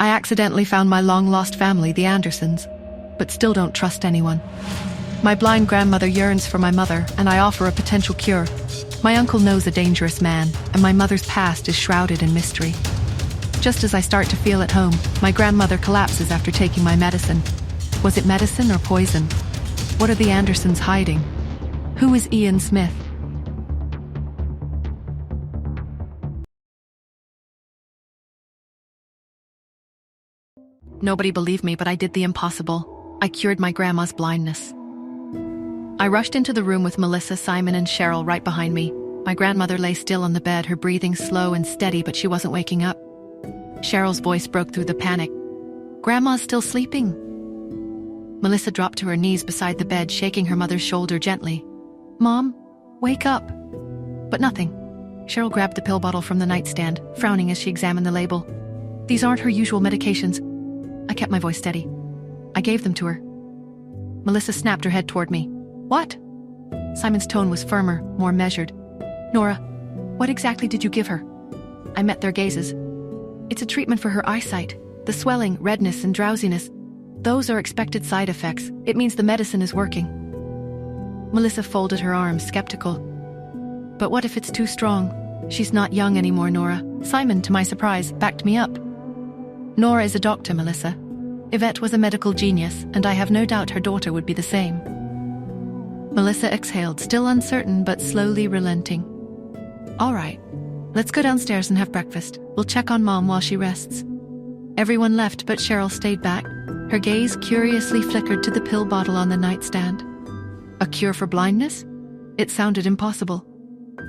I accidentally found my long-lost family, the Andersons, but still don't trust anyone. My blind grandmother yearns for my mother, and I offer a potential cure. My uncle knows a dangerous man, and my mother's past is shrouded in mystery. Just as I start to feel at home, my grandmother collapses after taking my medicine. Was it medicine or poison? What are the Andersons hiding? Who is Ian Smith? Nobody believed me, but I did the impossible. I cured my grandma's blindness. I rushed into the room with Melissa, Simon, and Sheril right behind me. My grandmother lay still on the bed, her breathing slow and steady, but she wasn't waking up. Sheril's voice broke through the panic. "Grandma's still sleeping." Melissa dropped to her knees beside the bed, shaking her mother's shoulder gently. "Mom, wake up." But nothing. Sheril grabbed the pill bottle from the nightstand, frowning as she examined the label. "These aren't her usual medications." I kept my voice steady. "I gave them to her." Melissa snapped her head toward me. "What?" Simon's tone was firmer, more measured. "Nora, what exactly did you give her?" I met their gazes. "It's a treatment for her eyesight. The swelling, redness, and drowsiness. Those are expected side effects. It means the medicine is working." Melissa folded her arms, skeptical. "But what if it's too strong? She's not young anymore, Nora." Simon, to my surprise, backed me up. "Nora is a doctor, Melissa. Yvette was a medical genius, and I have no doubt her daughter would be the same." Melissa exhaled, still uncertain but slowly relenting. "All right, let's go downstairs and have breakfast. We'll check on Mom while she rests." Everyone left, but Sheril stayed back. Her gaze curiously flickered to the pill bottle on the nightstand. A cure for blindness? It sounded impossible.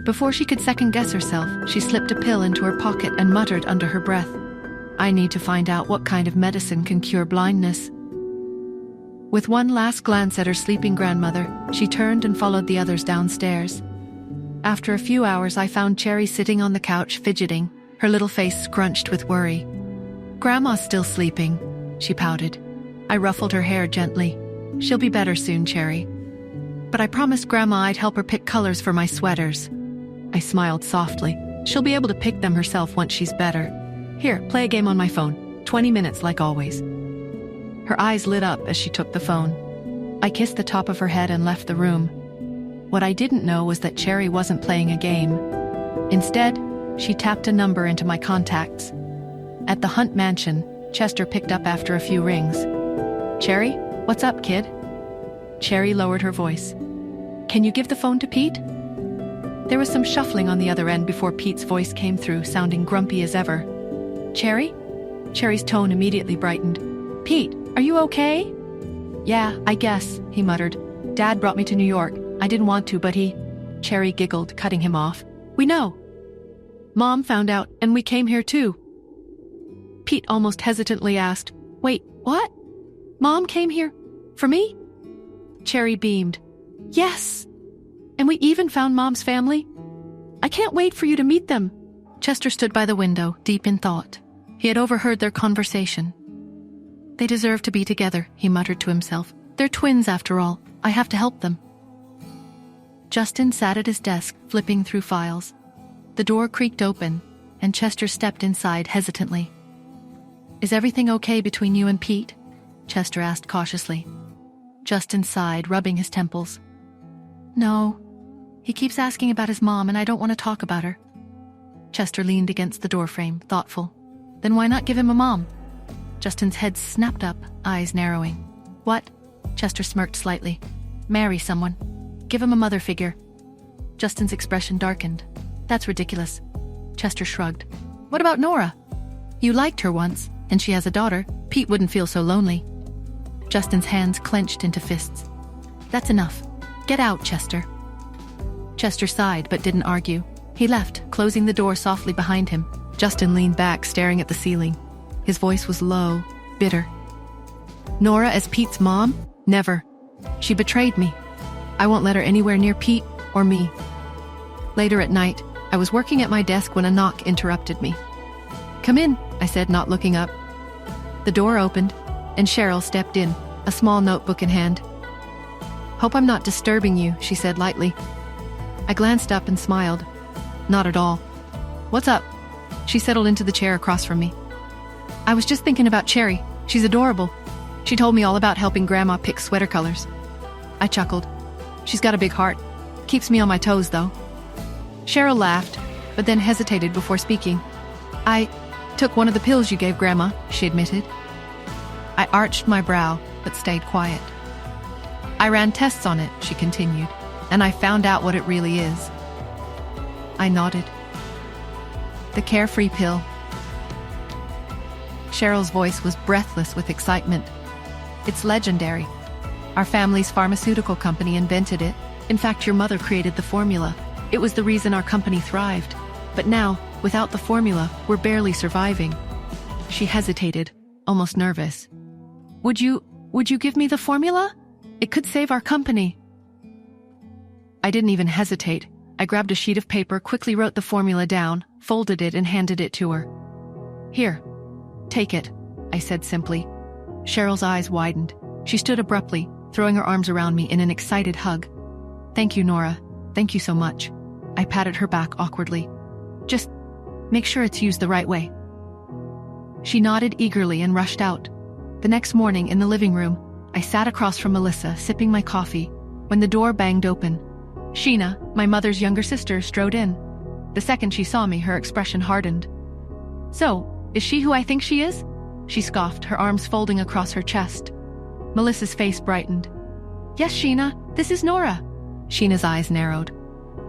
Before she could second-guess herself, she slipped a pill into her pocket and muttered under her breath, "I need to find out what kind of medicine can cure blindness." With one last glance at her sleeping grandmother, she turned and followed the others downstairs. After a few hours, I found Cherry sitting on the couch, fidgeting, her little face scrunched with worry. "Grandma's still sleeping," she pouted. I ruffled her hair gently. "She'll be better soon, Cherry. But I promised Grandma I'd help her pick colors for my sweaters." I smiled softly. "She'll be able to pick them herself once she's better. Here, play a game on my phone. 20 minutes like always." Her eyes lit up as she took the phone. I kissed the top of her head and left the room. What I didn't know was that Cherry wasn't playing a game. Instead, she tapped a number into my contacts. At the Hunt mansion, Chester picked up after a few rings. "Cherry, what's up, kid?" Cherry lowered her voice. "Can you give the phone to Pete?" There was some shuffling on the other end before Pete's voice came through, sounding grumpy as ever. "Cherry?" Cherry's tone immediately brightened. "Pete, are you okay?" "Yeah, I guess," he muttered. "Dad brought me to New York. I didn't want to, but he..." Cherry giggled, cutting him off. "We know. Mom found out, and we came here too." Pete almost hesitantly asked, "Wait, what? Mom came here? For me?" Cherry beamed. "Yes! And we even found Mom's family. I can't wait for you to meet them." Chester stood by the window, deep in thought. He had overheard their conversation. "They deserve to be together," he muttered to himself. "They're twins, after all. I have to help them." Justin sat at his desk, flipping through files. The door creaked open, and Chester stepped inside hesitantly. "Is everything okay between you and Pete?" Chester asked cautiously. Justin sighed, rubbing his temples. "No. He keeps asking about his mom, and I don't want to talk about her." Chester leaned against the doorframe, thoughtful. "Then why not give him a mom?" Justin's head snapped up, eyes narrowing. "What?" Chester smirked slightly. "Marry someone. Give him a mother figure." Justin's expression darkened. "That's ridiculous." Chester shrugged. "What about Nora? You liked her once, and she has a daughter. Pete wouldn't feel so lonely." Justin's hands clenched into fists. "That's enough. Get out, Chester." Chester sighed but didn't argue. He left, closing the door softly behind him. Justin leaned back, staring at the ceiling. His voice was low, bitter. "Nora as Pete's mom? Never. She betrayed me. I won't let her anywhere near Pete or me." Later at night, I was working at my desk when a knock interrupted me. "Come in," I said, not looking up. The door opened, and Sheril stepped in, a small notebook in hand. "Hope I'm not disturbing you," she said lightly. I glanced up and smiled. "Not at all." "What's up?" She settled into the chair across from me. I was just thinking about Cherry. She's adorable. She told me all about helping Grandma pick sweater colors. I chuckled. She's got a big heart. Keeps me on my toes, though. Sheril laughed, but then hesitated before speaking. I took one of the pills you gave Grandma, she admitted. I arched my brow, but stayed quiet. I ran tests on it, she continued, and I found out what it really is. I nodded. The carefree pill. Sheril's voice was breathless with excitement. It's legendary. Our family's pharmaceutical company invented it. In fact, your mother created the formula. It was the reason our company thrived. But now, without the formula, we're barely surviving. She hesitated, almost nervous. Would you give me the formula? It could save our company. I didn't even hesitate. I grabbed a sheet of paper, quickly wrote the formula down, folded it and handed it to her. Here, take it, I said simply. Sheril's eyes widened. She stood abruptly, throwing her arms around me in an excited hug. Thank you, Nora. Thank you so much. I patted her back awkwardly. Just make sure it's used the right way. She nodded eagerly and rushed out. The next morning in the living room, I sat across from Melissa, sipping my coffee, when the door banged open. Sheena, my mother's younger sister, strode in. The second she saw me, her expression hardened. So, is she who I think she is? She scoffed, her arms folding across her chest. Melissa's face brightened. Yes, Sheena, this is Nora. Sheena's eyes narrowed.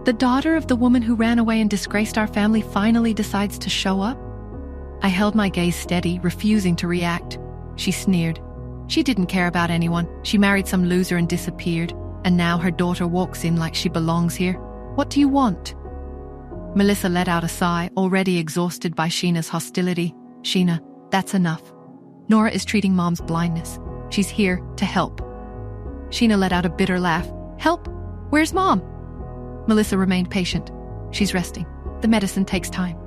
The daughter of the woman who ran away and disgraced our family finally decides to show up? I held my gaze steady, refusing to react. She sneered. She didn't care about anyone. She married some loser and disappeared. And now her daughter walks in like she belongs here. What do you want? Melissa let out a sigh, already exhausted by Sheena's hostility. Sheena, that's enough. Nora is treating Mom's blindness. She's here to help. Sheena let out a bitter laugh. Help? Where's Mom? Melissa remained patient. She's resting. The medicine takes time.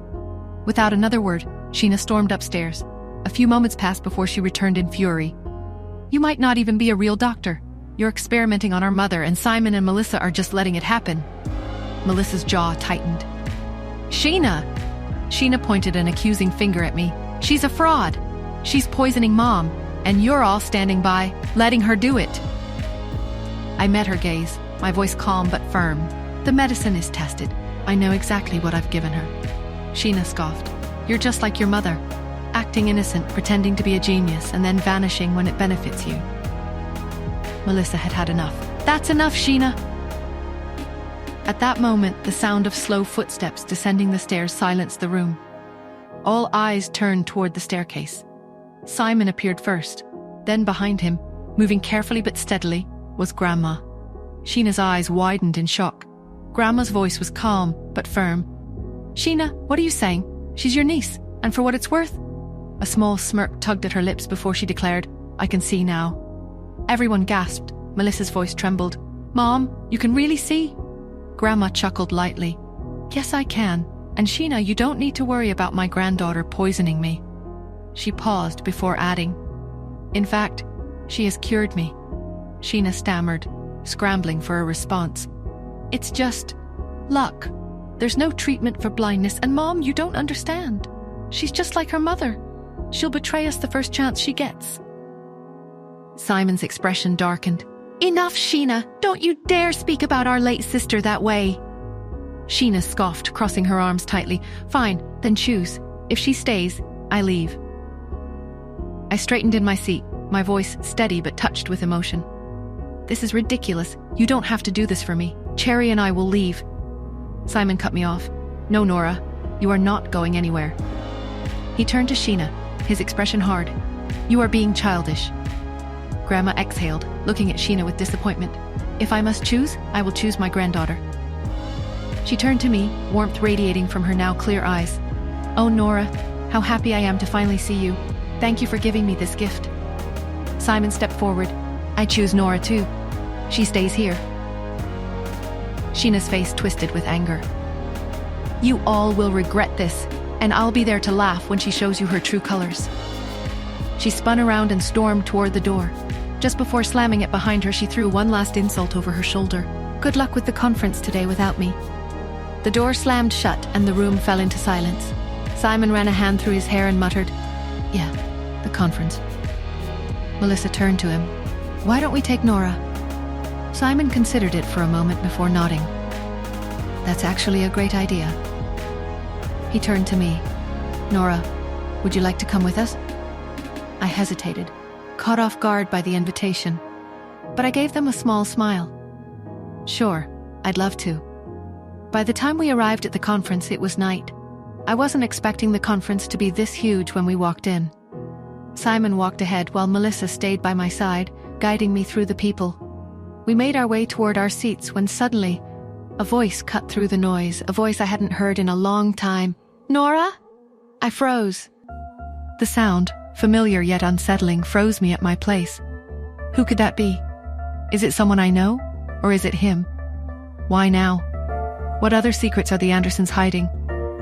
Without another word, Sheena stormed upstairs. A few moments passed before she returned in fury. You might not even be a real doctor. You're experimenting on our mother, and Simon and Melissa are just letting it happen. Melissa's jaw tightened. Sheena! Sheena pointed an accusing finger at me. She's a fraud. She's poisoning Mom, and you're all standing by, letting her do it. I met her gaze, my voice calm but firm. The medicine is tested. I know exactly what I've given her. Sheena scoffed. You're just like your mother, acting innocent, pretending to be a genius, and then vanishing when it benefits you. Melissa had had enough. That's enough, Sheena! At that moment, the sound of slow footsteps descending the stairs silenced the room. All eyes turned toward the staircase. Simon appeared first. Then behind him, moving carefully but steadily, was Grandma. Sheena's eyes widened in shock. Grandma's voice was calm but firm. Sheena, what are you saying? She's your niece, and for what it's worth? A small smirk tugged at her lips before she declared, I can see now. Everyone gasped. Melissa's voice trembled. Mom, you can really see? Grandma chuckled lightly. Yes, I can. And Sheena, you don't need to worry about my granddaughter poisoning me. She paused before adding, in fact, she has cured me. Sheena stammered, scrambling for a response. It's just luck. There's no treatment for blindness, and Mom, you don't understand. She's just like her mother. She'll betray us the first chance she gets. Simon's expression darkened. Enough, Sheena! Don't you dare speak about our late sister that way! Sheena scoffed, crossing her arms tightly. Fine, then choose. If she stays, I leave. I straightened in my seat, my voice steady but touched with emotion. This is ridiculous. You don't have to do this for me. Cherry and I will leave. Simon cut me off. No, Nora, you are not going anywhere. He turned to Sheena, his expression hard. You are being childish. Grandma exhaled, looking at Sheena with disappointment. If I must choose, I will choose my granddaughter. She turned to me, warmth radiating from her now clear eyes. Oh, Nora, how happy I am to finally see you. Thank you for giving me this gift. Simon stepped forward. I choose Nora too. She stays here. Sheena's face twisted with anger. You all will regret this, and I'll be there to laugh when she shows you her true colors. She spun around and stormed toward the door. Just before slamming it behind her, she threw one last insult over her shoulder. Good luck with the conference today without me. The door slammed shut and the room fell into silence. Simon ran a hand through his hair and muttered, Yeah, conference. Melissa turned to him. Why don't we take Nora? Simon considered it for a moment before nodding. That's actually a great idea. He turned to me. Nora, would you like to come with us? I hesitated, caught off guard by the invitation, but I gave them a small smile. Sure, I'd love to. By the time we arrived at the conference, it was night. I wasn't expecting the conference to be this huge when we walked in. Simon walked ahead while Melissa stayed by my side, guiding me through the people. We made our way toward our seats when suddenly, a voice cut through the noise, a voice I hadn't heard in a long time. Nora? I froze. The sound, familiar yet unsettling, froze me at my place. Who could that be? Is it someone I know? Or is it him? Why now? What other secrets are the Andersons hiding?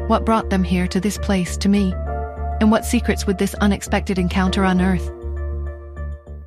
What brought them here to this place, to me? And what secrets would this unexpected encounter unearth?